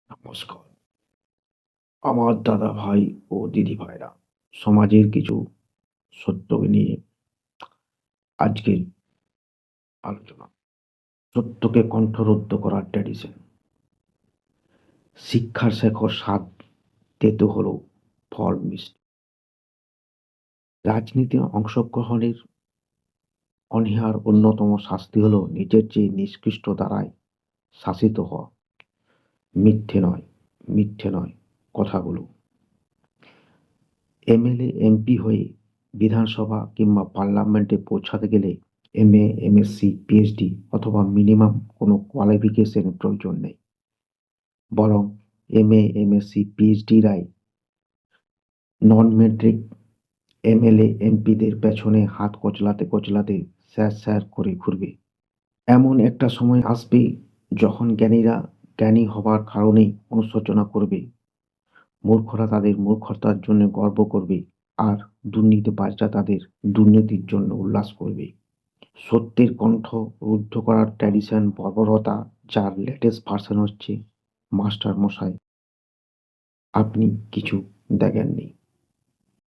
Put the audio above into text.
নমস্কার। আমার দাদা ভাই ও দিদি ভাইরা, সমাজের কিছু সত্যকে নিয়ে আজকের আলোচনা। সত্যকে কণ্ঠরোধ করার ট্র্যাডিশন। শিক্ষার শেখর স্বাদ তেতো হলেও ফল মিষ্টি। রাজনীতি অংশগ্রহণের অনীহার অন্যতম শাস্তি হলো নিজের চেয়ে নিকৃষ্ট দ্বারায় শাসিত হওয়া। মিথ্যে নয়, মিথ্যে নয় কথাগুলো। এমএলএ এমপি হয়ে বিধানসভা কিংবা পার্লামেন্টে পৌঁছাতে গেলে এমএ এমএসসি পিএইচডি অথবা মিনিমাম কোনো কোয়ালিফিকেশনের প্রয়োজন নেই, বরং এমএ এমএসসি পিএইচডিরাই নন মেট্রিক এমএলএ এমপিদের পেছনে হাত কচলাতে কচলাতে স্যার স্যার করে ঘুরবে। এমন একটা সময় আসবে যখন জ্ঞানীরা জ্ঞানী হবার কারণেই অনুশোচনা করবে, মূর্খরা তাদের মূর্খতার জন্য গর্ব করবে, আর দুর্নীতিবাজরা তাদের দুর্নীতির জন্য উল্লাস করবে। সত্যের কণ্ঠ রুদ্ধ করার ট্র্যাডিশন বর্বরতা, যার লেটেস্ট ভার্সন হচ্ছে মাস্টার মশাই, আপনি কিছু দেখেননি।